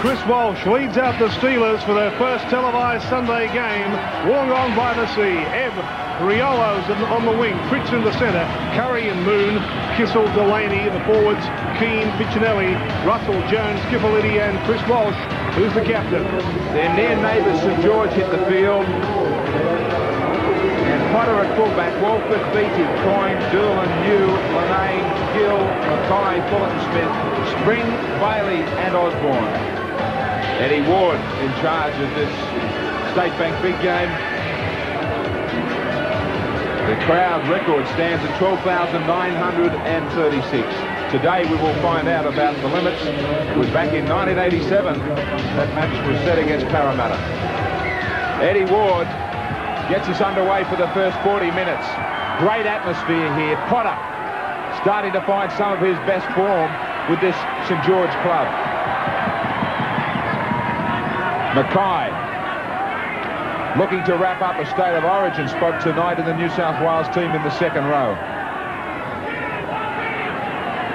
Chris Walsh leads out the Steelers for their first televised Sunday game. Wollongong by the sea. Riolo's on the wing. Fritz in the centre. Currie and Moon. Kissell, Delaney. The forwards, Coyne, Piccinelli, Russell, Jones, Schifilliti and Chris Walsh, who's the captain. Their near neighbours St George hit the field. And Potter at fullback. Walford, Beattie, Coyne, Doolan, Linnane, Gill, Mackay, Fullerton-Smith, Spring, Bailey and Osborne. Eddie Ward in charge of this State Bank big game. The crowd record stands at 12,936. Today we will find out about the limits. It was back in 1987 that match was set against Parramatta. Eddie Ward gets us underway for the first 40 minutes. Great atmosphere here. Potter starting to find some of his best form with this St George club. Mackay looking to wrap up a State of Origin spot tonight in the New South Wales team in the second row.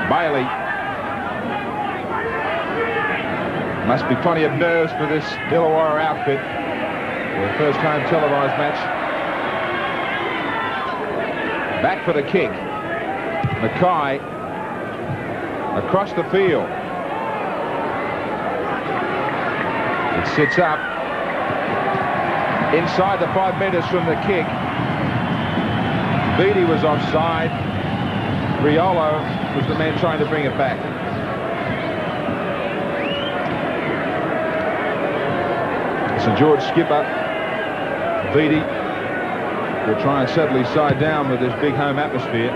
Bailey. Must be plenty of nerves for this Illawarra outfit. Their first home televised match. Back for the kick. Mackay across the field. It sits up inside the 5 metres from the kick. Beattie was offside. Riolo was the man trying to bring it back. St George skipper Beattie will try and settle his side down with this big home atmosphere.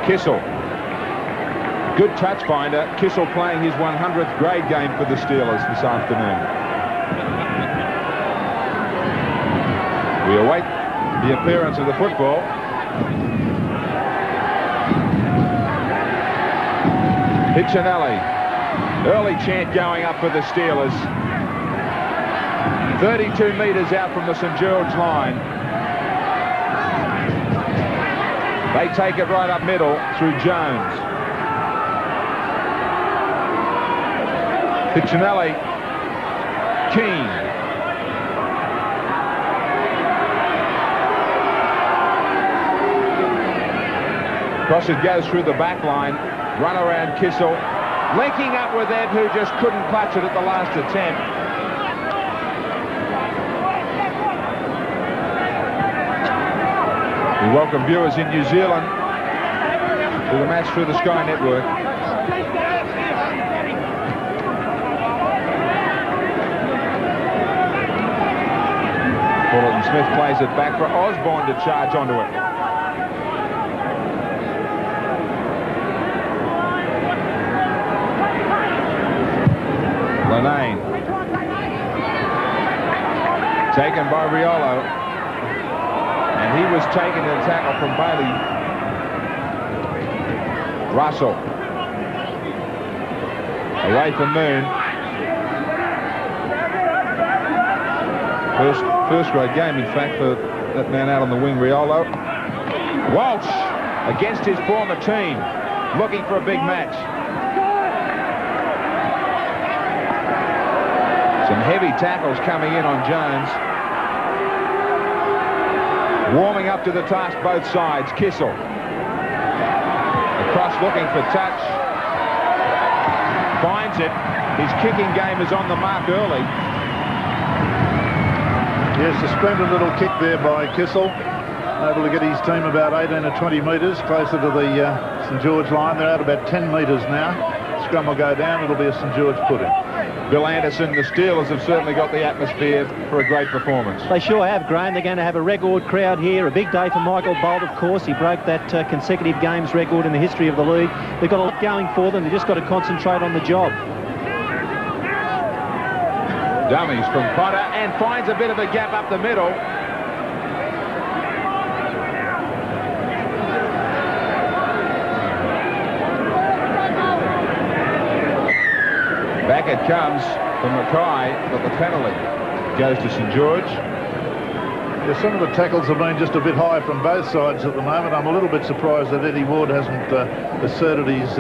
Kissell, good touch finder. Kissell playing his 100th grade game for the Steelers this afternoon. We await the appearance of the football. Piccinelli, early chant going up for the Steelers. 32 metres out from the St George line. They take it right up middle through Jones. Piccinelli, Keane. Across it goes through the back line. Run around Kissell. Linking up with Ed, who just couldn't clutch it at the last attempt. We welcome viewers in New Zealand to the match through the Sky Network. Fullerton-Smith plays it back for Osborne to charge onto it. Linnane. Taken by Riolo. And he was taken in a tackle from Bailey. Russell. Away from Moon. First grade game, in fact, for that man out on the wing, Riolo. Walsh against his former team, looking for a big match. Some heavy tackles coming in on Jones. Warming up to the task both sides. Kissell. Across looking for touch. Finds it. His kicking game is on the mark early. Yes, a splendid little kick there by Kissell. Able to get his team about 18 or 20 metres closer to the St George line. They're out about 10 metres now. Scrum will go down. It'll be a St George put-in. Bill Anderson, the Steelers have certainly got the atmosphere for a great performance. They sure have, Graham. They're going to have a record crowd here. A big day for Michael Bolt, of course. He broke that consecutive games record in the history of the league. They've got a lot going for them. They've just got to concentrate on the job. Dummies from Potter, and finds a bit of a gap up the middle. Back it comes from Mackay, but the penalty goes to St George. Yeah, some of the tackles have been just a bit high from both sides at the moment. I'm a little bit surprised that Eddie Ward hasn't asserted his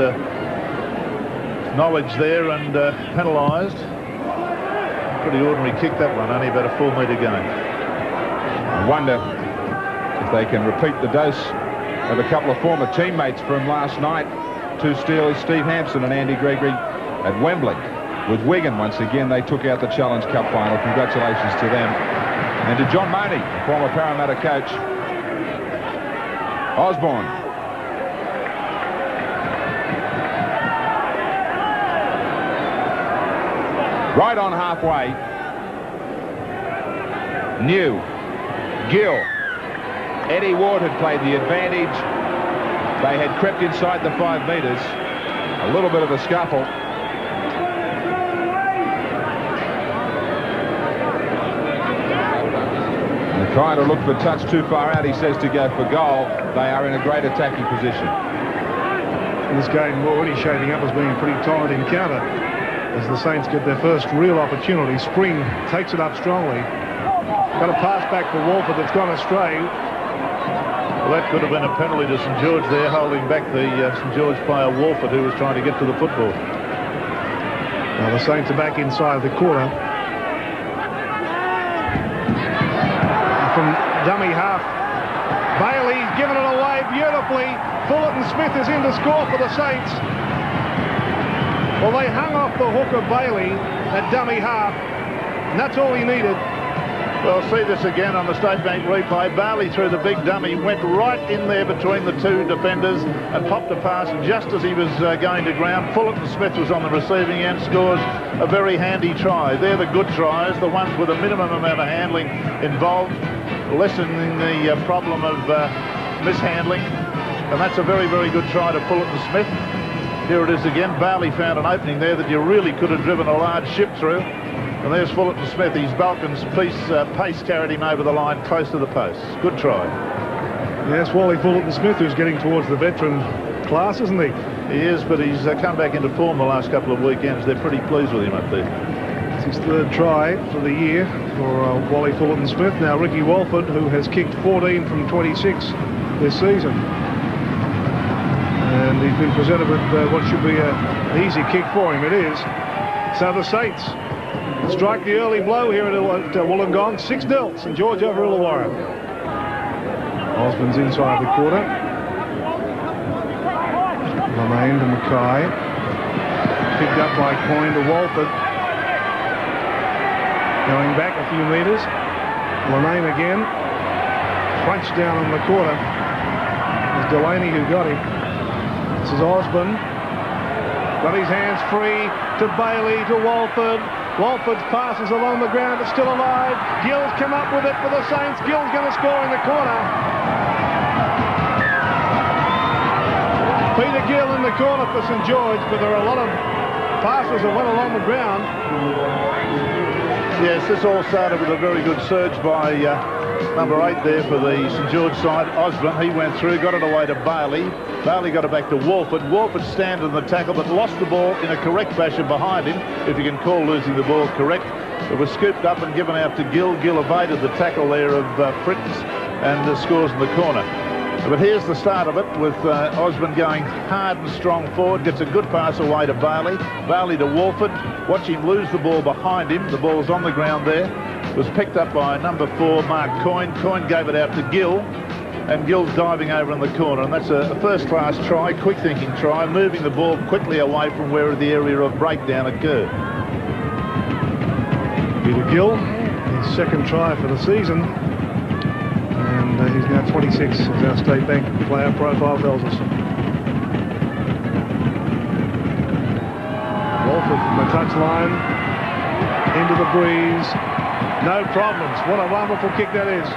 knowledge there and penalised. pretty ordinary kick, that one, only about a 4 metre gain. I wonder if they can repeat the dose of a couple of former teammates from last night. 2 Steelers, Steve Hampson and Andy Gregory at Wembley. With Wigan, once again, they took out the Challenge Cup final. Congratulations to them. And to John Money, former Parramatta coach. Osborne. Right on halfway. New. Gill. Eddie Ward had played the advantage. They had crept inside the 5 metres. A little bit of a scuffle. Trying to look for touch too far out, he says, to go for goal. They are in a great attacking position. This game already shaping up as being a pretty tight encounter as the Saints get their first real opportunity. Spring takes it up strongly. Got a pass back for Walford that's gone astray. Well, that could have been a penalty to St George there, holding back the St George player Walford, who was trying to get to the football. Now the Saints are back inside the quarter. From dummy half, Bailey's given it away beautifully. Fullerton-Smith is in to score for the Saints. Well, they hung off the hook of Bailey at dummy half, and that's all he needed. Well, see this again on the State Bank replay. Bailey threw the big dummy, went right in there between the 2 defenders and popped a pass just as he was going to ground. Fullerton-Smith was on the receiving end, scores a very handy try. They're the good tries, the ones with a minimum amount of handling involved, lessening the problem of mishandling. And that's a very, very good try to Fullerton-Smith. Here it is again. Bailey found an opening there that you really could have driven a large ship through. And there's Fullerton-Smith. His Balkan's pace carried him over the line close to the post. Good try. Yes, Wally Fullerton-Smith, who's getting towards the veteran class, isn't he? He is, but he's come back into form the last couple of weekends. They're pretty pleased with him up there. It's his 3rd try for the year for Wally Fullerton-Smith. Now Ricky Walford, who has kicked 14 from 26 this season. And he's been presented with what should be an easy kick for him. It is. So the Saints strike the early blow here at Wollongong. 6-0, St George over Illawarra. Osborne's inside the quarter. Linnane to Mackay. Picked up by Coyne to Walford. Going back a few metres. Linnane again. Crunched down on the quarter. It's Delaney who got him. This is Osborne. Got his hands free to Bailey, to Walford. Walford's passes along the ground, it's still alive. Gill's come up with it for the Saints. Gill's going to score in the corner. Peter Gill in the corner for St George, but there are a lot of passes that went along the ground. Yes, this all started with a very good surge by number 8 there for the St George side, Osborne. He went through, got it away to Bailey. Bailey got it back to Walford. Walford standing in the tackle, but lost the ball in a correct fashion behind him, if you can call losing the ball correct. It was scooped up and given out to Gill. Gill evaded the tackle there of Fritz and scores in the corner. But here's the start of it with Osborne going hard and strong forward. Gets a good pass away to Bailey. Bailey to Walford. Watch him lose the ball behind him. The ball's on the ground there. Was picked up by number 4, Mark Coyne. Coyne gave it out to Gill. And Gill's diving over in the corner. And that's a first-class try, quick-thinking try, moving the ball quickly away from where the area of breakdown occurred. Peter Gill, his 2nd try for the season. And he's now 26, as our State Bank player profile tells us. Walford from the touchline, into the breeze. No problems. What a wonderful kick that is.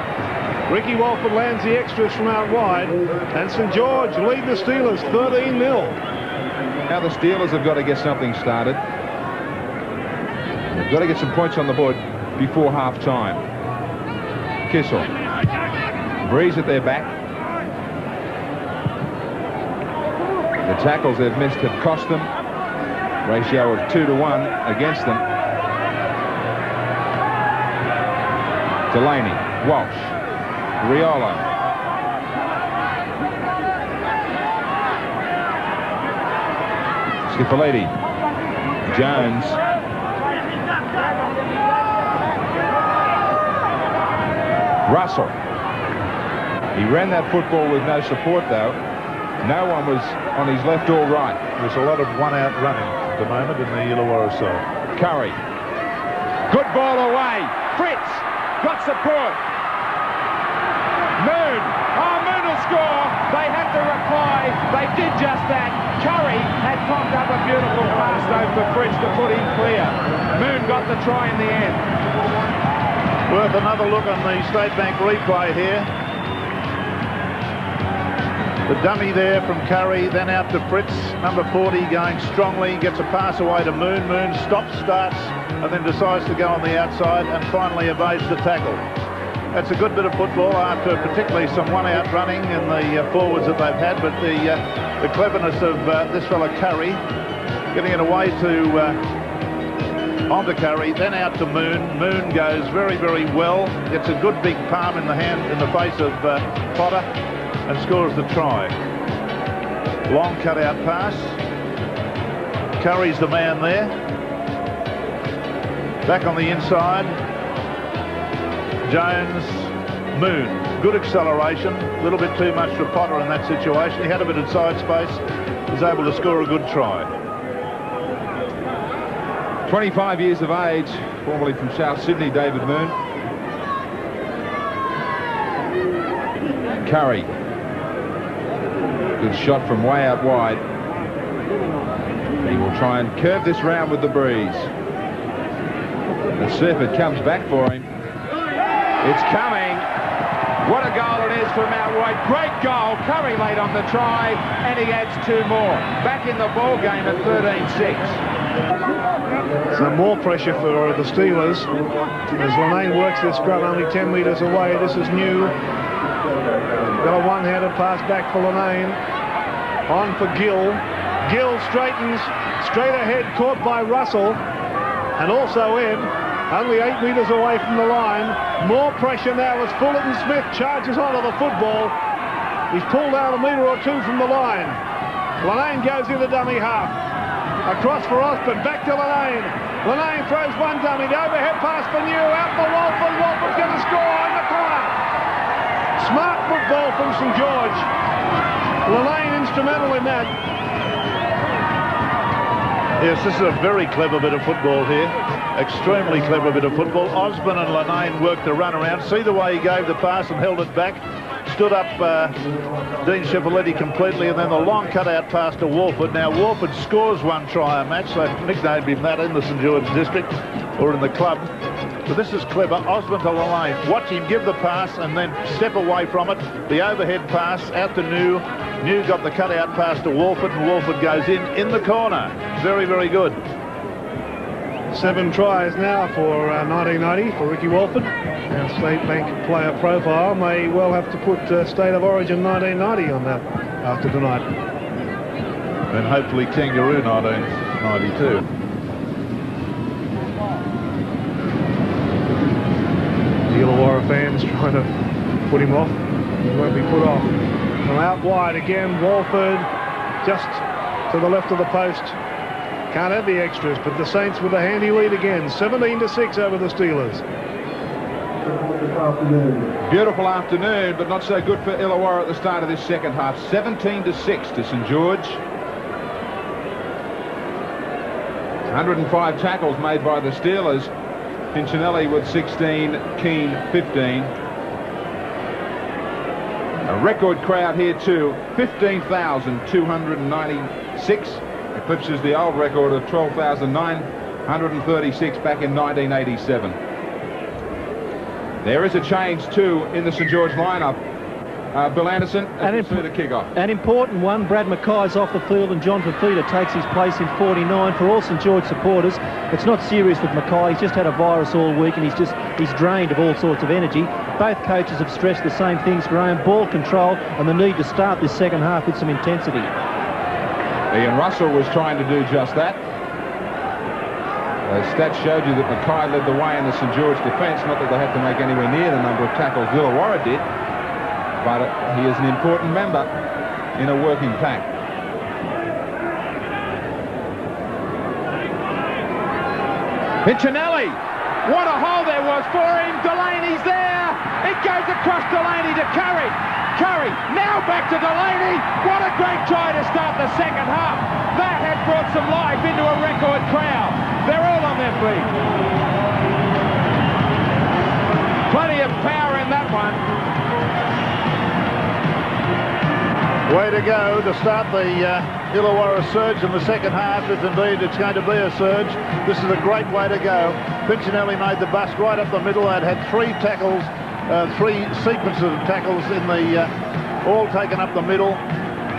Ricky Walford lands the extras from out wide, and St George lead the Steelers 13-0. Now the Steelers have got to get something started. They've got to get some points on the board before half-time. Kissell. Breeze at their back. The tackles they've missed have cost them. Ratio of 2-to-1 against them. Delaney, Walsh, Riolo. Schifilliti, Jones. Russell. He ran that football with no support, though. No one was on his left or right. There's a lot of one-out running at the moment in the Illawarra side. Currie. Good ball away. Fritz got support. Moon. Oh, Moon will score. They have to reply. They did just that. Currie had popped up a beautiful pass, though, for Fritz to put in clear. Moon got the try in the end. Worth another look on the State Bank replay here. The dummy there from Currie, then out to Fritz, number 40, going strongly, gets a pass away to Moon. Moon stops, starts, and then decides to go on the outside and finally evades the tackle. That's a good bit of football after particularly some one-out running in the forwards that they've had, but the cleverness of this fella Currie, getting it away to onto Currie, then out to Moon. Moon goes very, very well, gets a good big palm in the face of Potter, and scores the try. Long cut-out pass. Currie's the man there. Back on the inside. Jones, Moon. Good acceleration. A little bit too much for Potter in that situation. He had a bit of side space. Was able to score a good try. 25 years of age, formerly from South Sydney, David Moon. Currie. Good shot from way out wide. He will try and curve this round with the breeze. And see if it comes back for him. It's coming. What a goal it is from out wide. Great goal. Currie late on the try, and he adds 2 more. Back in the ball game at 13-6. Some more pressure for the Steelers as Linnane works this scrum only 10 metres away. This is new. Got a one-handed pass back for Linnane. On for Gill. Gill straightens straight ahead, caught by Russell. And also Ebb, only 8 metres away from the line. More pressure now as Fullerton-Smith charges onto the football. He's pulled out a metre or 2 from the line. Linnane goes in the dummy half. Across for Osborne, back to Linnane. Linnane throws one dummy, the overhead pass for New, out for Walford. Walford's going to score in the corner. Smart football from St George. Linnane instrumental in that. Yes, this is a very clever bit of football here. Extremely clever bit of football. Osborne and Linnane worked the run around. See the way he gave the pass and held it back. Stood up Dean Schifilliti completely, and then the long cut-out pass to Walford. Now Walford scores 1 try a match. They've nicknamed him that in the St George district or in the club. But this is clever. Osborne to Linnane. Watch him give the pass and then step away from it. The overhead pass out to New. New got the cut-out pass to Walford, and Walford goes in the corner. Very, very good. 7 tries now for 1990 for Ricky Walford. Our State Bank player profile may well have to put State of Origin 1990 on that after tonight. And hopefully Kangaroo 1992. The Illawarra fans trying to put him off. He won't be put off. Well, out wide again, Walford just to the left of the post. Can't have the extras, but the Saints with a handy lead again. 17-6 over the Steelers. Beautiful afternoon, but not so good for Illawarra at the start of this second half. 17-6 to St George. 105 tackles made by the Steelers. Piccinelli with 16, Keane 15. A record crowd here too, 15,296. Eclipses the old record of 12,936 back in 1987. There is a change too in the St George lineup. Bill Anderson, the kick-off. An important one. Brad Mackay's off the field and John Fifita takes his place in 49. For all St George supporters, it's not serious with Mackay. He's just had a virus all week and he's drained of all sorts of energy. Both coaches have stressed the same things, Graham: ball control and the need to start this second half with some intensity. Ian Russell was trying to do just that. The stats showed you that Mackay led the way in the St George defence. Not that they had to make anywhere near the number of tackles Illawarra did, but he is an important member in a working pack. Piccinelli, what a hole there was for him. Delaney's there. It goes across Delaney to Currie. Currie now back to Delaney. What a great try to start the second half. That has brought some life into a record crowd. They're all on their feet. Plenty of power in that one. Way to go to start the Illawarra surge in the second half, if indeed it's going to be a surge. This is a great way to go. Piccinelli made the bust right up the middle. They'd had three tackles, three sequences of tackles in the all taken up the middle.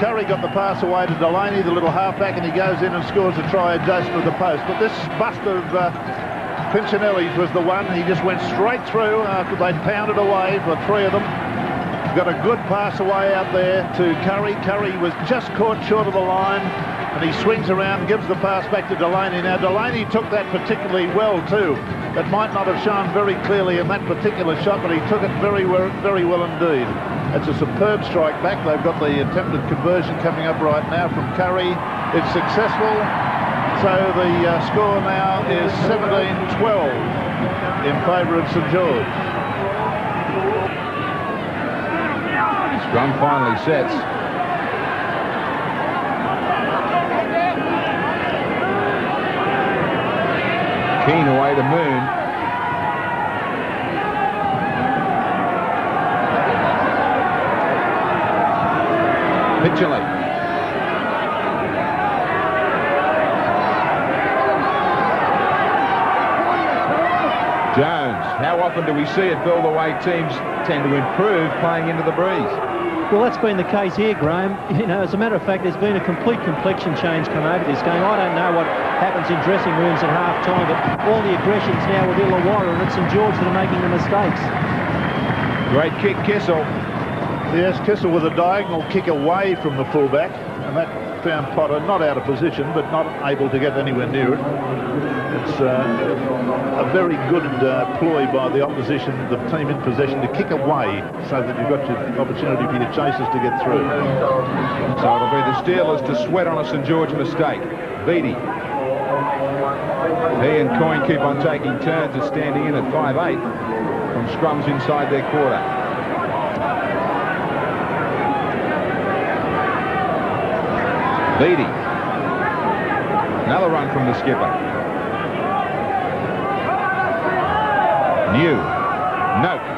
Currie got the pass away to Delaney, the little halfback, and he goes in and scores a try adjacent to the post. But this bust of Piccinelli's was the one. He just went straight through after they'd pounded away for three of them. Got a good pass away out there to Currie. Currie was just caught short of the line, and he swings around, gives the pass back to Delaney. Now, Delaney took that particularly well, too. It might not have shown very clearly in that particular shot, but he took it very well indeed. It's a superb strike back. They've got the attempted conversion coming up right now from Currie. It's successful. So the score now is 17-12 in favour of St George. Scrum finally sets. Keen away to Moon. Piccinelli. Jones. How often do we see it, Bill, the way teams tend to improve playing into the breeze? Well, that's been the case here, Graham. You know, as a matter of fact, there's been a complete complexion change come over this game. I don't know what happens in dressing rooms at half-time, but all the aggression's now with Illawarra, and it's St George that are making the mistakes. Great kick, Kissell. Yes, Kissell with a diagonal kick away from the fullback, and that found Potter not out of position, but not able to get anywhere near it. It's a very good ploy by the opposition, the team in possession, to kick away so that you've got your opportunity for your chasers to get through. So it'll be the Steelers to sweat on a St George mistake. Beattie. He and Coyne keep on taking turns at standing in at 5'8" from scrums inside their quarter. Beattie. Another run from the skipper. New. Noke.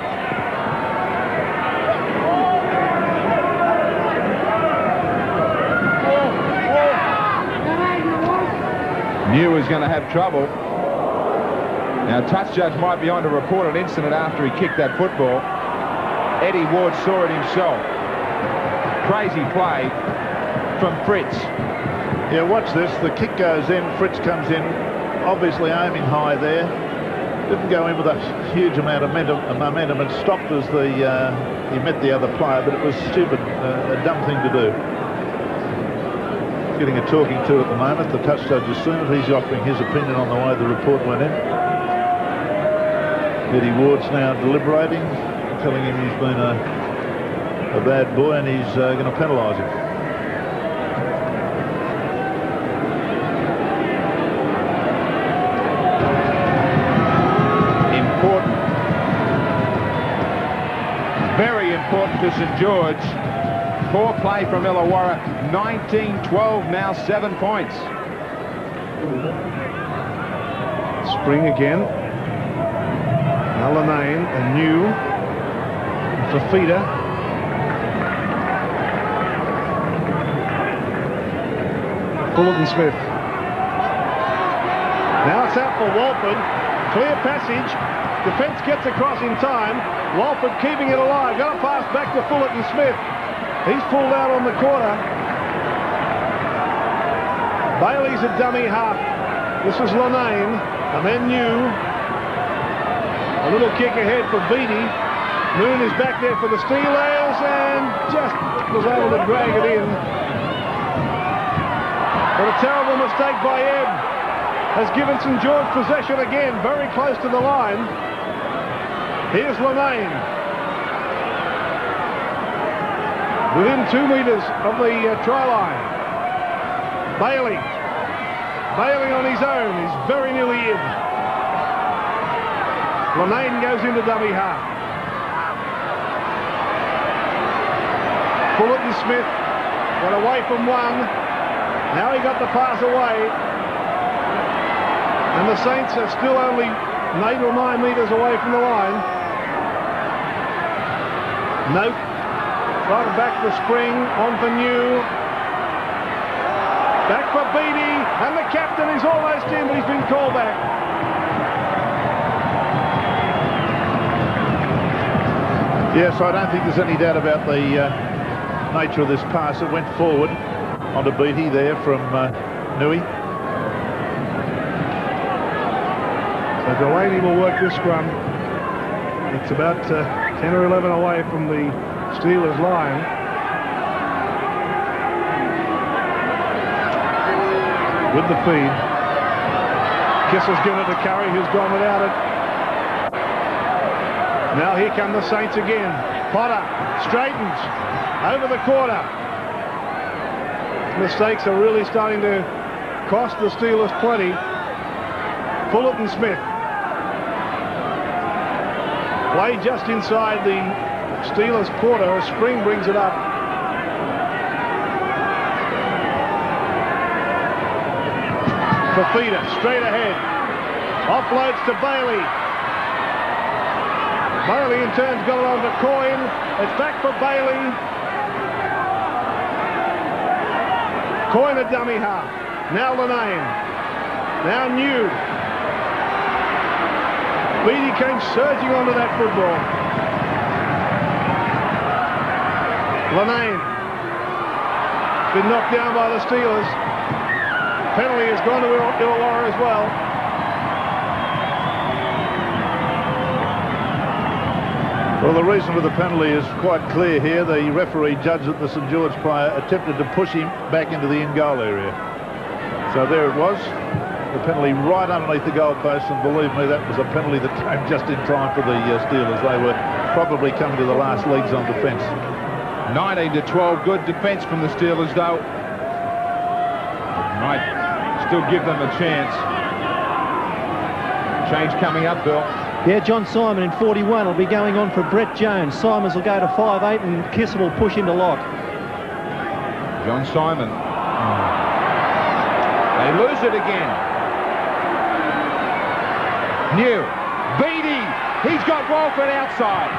New is going to have trouble. Now, touch judge might be on to report an incident after he kicked that football. Eddie Ward saw it himself. Crazy play from Fritz. Yeah, watch this. The kick goes in. Fritz comes in, obviously aiming high there. Didn't go in with a huge amount of momentum and stopped as he met the other player, but it was stupid, a dumb thing to do. Getting a talking to at the moment. The touch judge is soon. He's offering his opinion on the way the report went in. Eddie Ward's now deliberating, telling him he's been a bad boy and he's going to penalise him. Important. Very important to St George. Poor play from Illawarra. 19-12 now, 7 points. Spring again. Now Linnane, a new. Fifita. Fullerton-Smith. Now it's out for Walford. Clear passage. Defence gets across in time. Walford keeping it alive. Got a pass back to Fullerton-Smith. He's pulled out on the quarter. Bailey's a dummy half. This is Linnane. And then New. A little kick ahead for Beattie. Moon is back there for the Steelers and just was able to drag it in. But a terrible mistake by Ebb has given St George possession again, very close to the line. Here's Linnane. Within 2 meters of the try line. Bailey on his own. He's very nearly in. Linnane goes into dummy half. Fullerton-Smith got away from one. Now he got the pass away. And the Saints are still only 8 or 9 metres away from the line. Noke trying to back the spring on for New. Back for Beattie, and the captain is almost in, but he's been called back. Yes, I don't think there's any doubt about the nature of this pass. It went forward onto Beattie there from Nui. So Delaney will work this scrum. It's about 10 or 11 away from the Steelers line. With the feed. Kissell's given it to Currie, who's gone without it. Now here come the Saints again. Potter straightens over the quarter. Mistakes are really starting to cost the Steelers plenty. Fullerton-Smith. Play just inside the Steelers quarter. A spring brings it up. Fifita straight ahead. Offloads to Bailey. Bailey in turn got it on to Coyne. It's back for Bailey. Coyne a dummy half. Now Linnane. Now New. Beattie came surging onto that football. Linnane. Been knocked down by the Steelers. Penalty has gone to Illawarra as well. Well, the reason for the penalty is quite clear here. The referee judged that the St George player attempted to push him back into the in-goal area. So there it was. The penalty right underneath the goal post, and believe me, that was a penalty that came just in time for the Steelers. They were probably coming to the last legs on defence. 19-12, good defence from the Steelers, though. Might still give them a chance. Change coming up, Bill. Yeah, John Simon in 41 will be going on for Brett Jones. Simons will go to 5'8", and Kissell will push into lock. John Simon. They lose it again. New. Beattie. He's got Walford outside.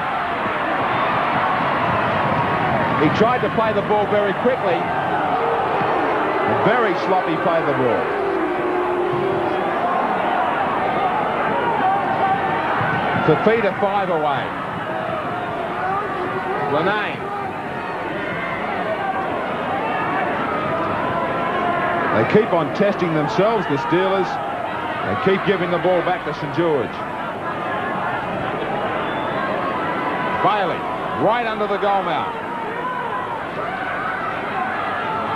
He tried to play the ball very quickly. Very sloppy play the ball. Fifita 5 away. Linnane. They keep on testing themselves, the Steelers. They keep giving the ball back to St George. Bailey, right under the goal mouth.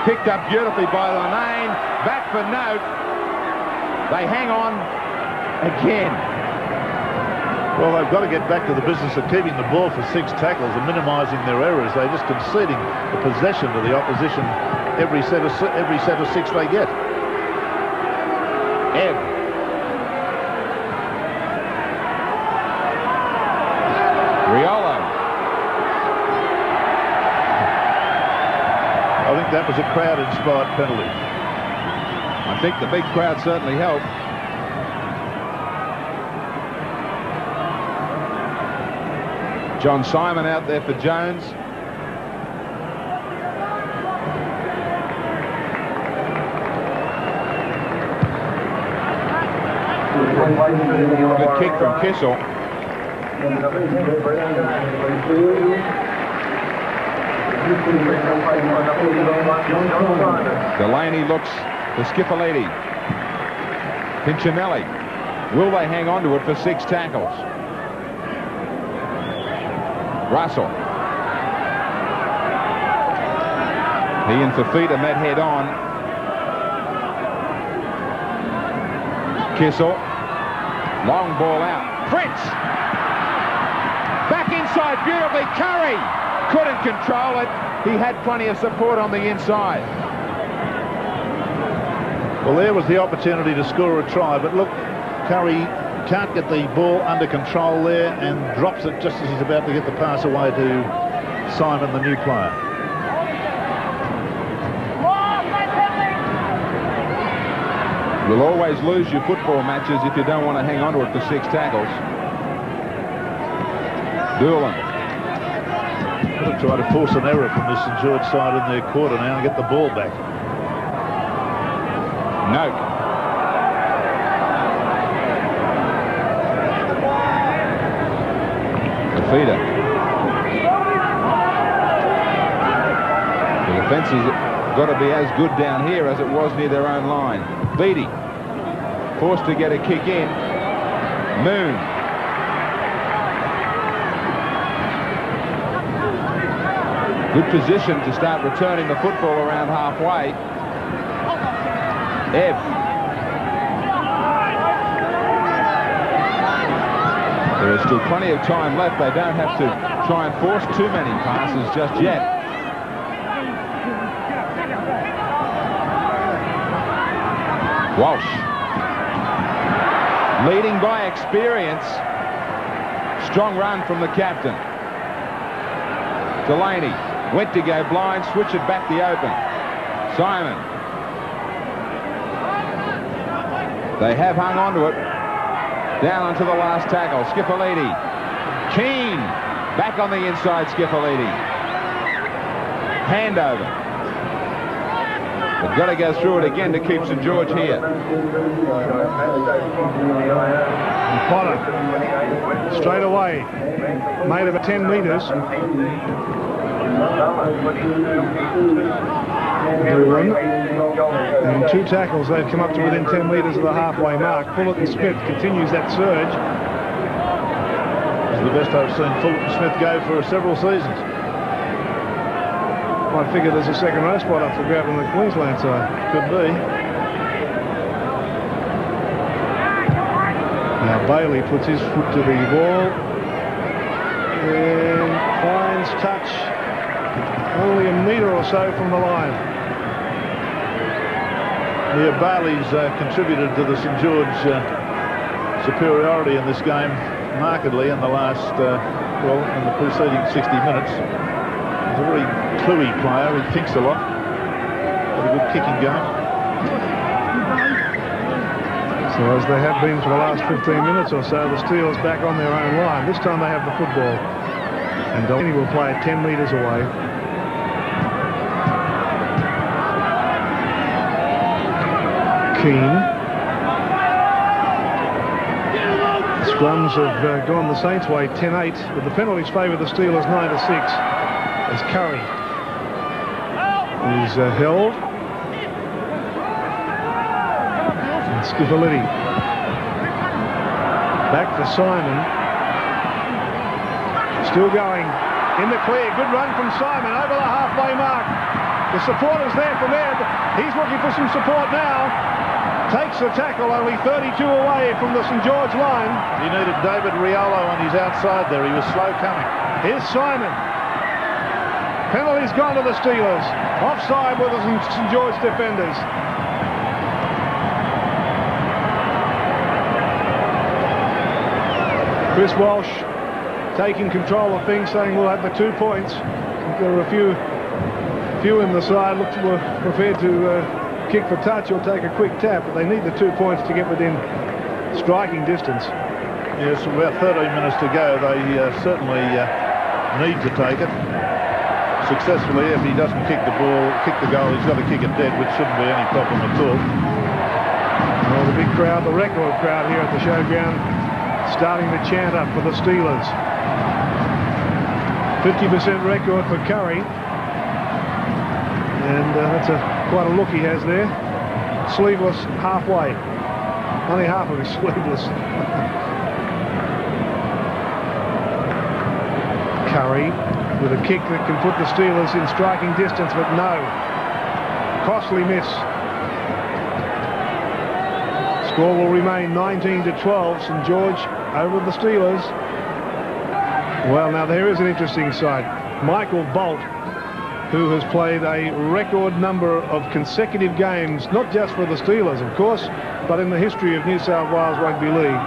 Picked up beautifully by Linnane. Back for Noke. They hang on again. Well, they've got to get back to the business of keeping the ball for 6 tackles and minimising their errors. They're just conceding the possession to the opposition every set of 6 they get. Ebb. Riolo. I think that was a crowd-inspired penalty. I think the big crowd certainly helped. John Simon out there for Jones. Good kick from Kissell. Delaney looks for Schifilliti. Piccinelli. Will they hang on to it for 6 tackles? Russell. He and Fifita met head on. Kissell. Long ball out. Fritz. Back inside beautifully. Currie couldn't control it. He had plenty of support on the inside. Well, there was the opportunity to score a try, but look, Currie can't get the ball under control there and drops it just as he's about to get the pass away to Simon, the new player. You'll always lose your football matches if you don't want to hang on to it for 6 tackles. Doolan. Going to try to force an error from this St George side in their quarter now and get the ball back. Noke. Fifita. The defence has got to be as good down here as it was near their own line. Beattie forced to get a kick in. Moon. Good position to start returning the football around halfway. Ebb. There is still plenty of time left. They don't have to try and force too many passes just yet. Walsh. Leading by experience. Strong run from the captain. Delaney went to go blind, switch it back the open. Simon. They have hung on to it. Down onto the last tackle. Schifilliti. Keane. Back on the inside, Schifilliti. Handover. They've got to go through it again to keep St George here. Potter. Straight away. Made of 10 metres. Doolan. And 2 tackles, they've come up to within 10 metres of the halfway mark. Fullerton-Smith continues that surge. It's the best I've seen Fullerton-Smith go for several seasons. I figure there's a second row spot up for grab on the Queensland side. Could be. Now Bailey puts his foot to the ball and finds touch only a metre or so from the line. Yeah, Bailey's contributed to the St George superiority in this game markedly in the last, in the preceding 60 minutes. He's a very cluey player. He thinks a lot. Got a good kicking game. So as they have been for the last 15 minutes or so, the Steelers back on their own line. This time they have the football. And Delaney will play it 10 metres away. Keane. Scrums have gone the Saints' way 10-8, but the penalties favour the Steelers 9-6 as Currie is held. And Schifilliti. Back for Simon. Still going in the clear. Good run from Simon over the halfway mark. The supporters there from Ebb. He's looking for some support now. Takes the tackle, only 32 away from the St George line. He needed David Riolo on his outside there. He was slow coming. Here's Simon. Penalty's gone to the Steelers. Offside with the St George defenders. Chris Walsh taking control of things, saying we'll have the 2 points. There were a few in the side were prepared to kick for touch or take a quick tap, but they need the 2 points to get within striking distance. Yes, about 13 minutes to go. They certainly need to take it successfully. If he doesn't kick the goal, he's got to kick it dead, which shouldn't be any problem at all. Well, the big crowd, the record crowd here at the Showground, starting to chant up for the Steelers. 50% record for Currie. And that's quite a look he has there. Sleeveless halfway. Only half of his sleeveless. Currie with a kick that can put the Steelers in striking distance, but no. Costly miss. Score will remain 19-12. St George over the Steelers. Well, now there is an interesting sight. Michael Bolt, who has played a record number of consecutive games, not just for the Steelers, of course, but in the history of New South Wales Rugby League,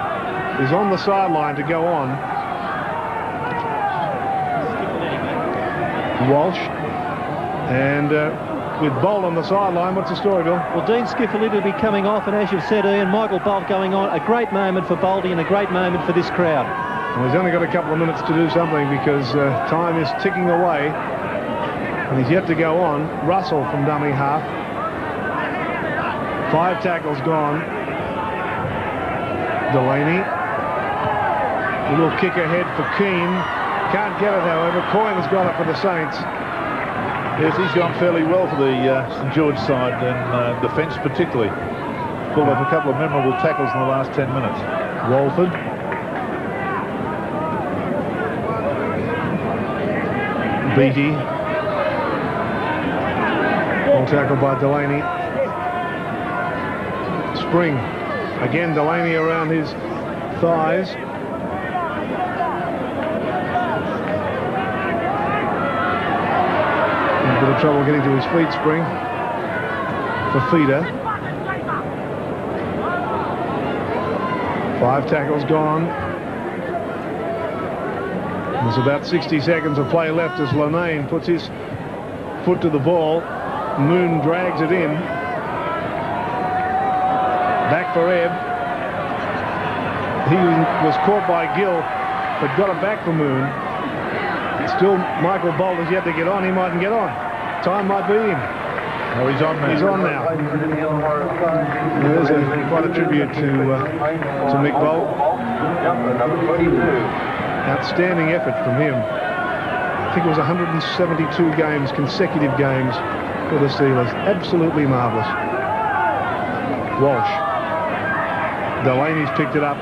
is on the sideline to go on. Walsh, and with Bolt on the sideline. What's the story, Bill? Well, Dean Schifilliti will be coming off, and as you've said, Ian, Michael Bolt going on. A great moment for Bolty and a great moment for this crowd. Well, he's only got a couple of minutes to do something because time is ticking away, and he's yet to go on. Russell from dummy half. 5 tackles gone. Delaney. A little kick ahead for Keane. Can't get it, however. Coyne's got it for the Saints. Yes, he's gone fairly well for the St George side and defence particularly. Pulled up a couple of memorable tackles in the last 10 minutes. Walford. Beattie. All tackled by Delaney. Spring. Again, Delaney around his thighs. A bit of trouble getting to his feet, Spring. Fifita. 5 tackles gone. There's about 60 seconds of play left as Linnane puts his foot to the ball. Moon drags it in. Back for Ebb. He was caught by Gill, but got it back for Moon. Still, Michael Bolt is yet to get on. He mightn't get on. Time might be in. Oh, he's on now. He's on now. There's quite a tribute to Mick Bolt. Outstanding effort from him. I think it was 172 games, consecutive games for the Steelers. Absolutely marvellous. Walsh. Delaney's picked it up.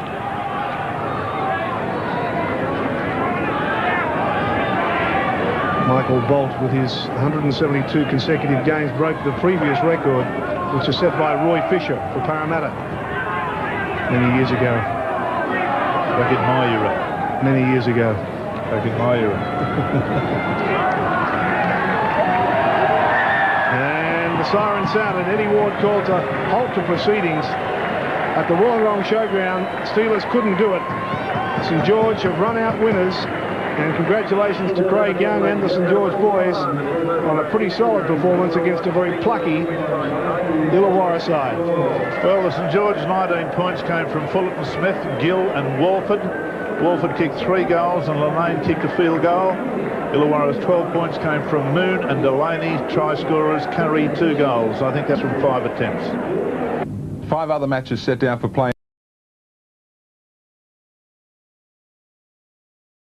Michael Bolt, with his 172 consecutive games, broke the previous record, which was set by Roy Fisher for Parramatta many years ago. Back in my era. Many years ago. Back in my era. And the siren sounded. Eddie Ward called to halt to proceedings at the Wollongong Showground. Steelers couldn't do it. St George have run out winners. And congratulations to Craig Young and the St George boys on a pretty solid performance against a very plucky Illawarra side. Well, the St George 19 points came from Fullerton-Smith, Gill and Walford. Walford kicked 3 goals and Linnane kicked a field goal. Illawarra's 12 points came from Moon and Delaney, try scorers, Currie 2 goals. I think that's from 5 attempts. 5 other matches set down for play.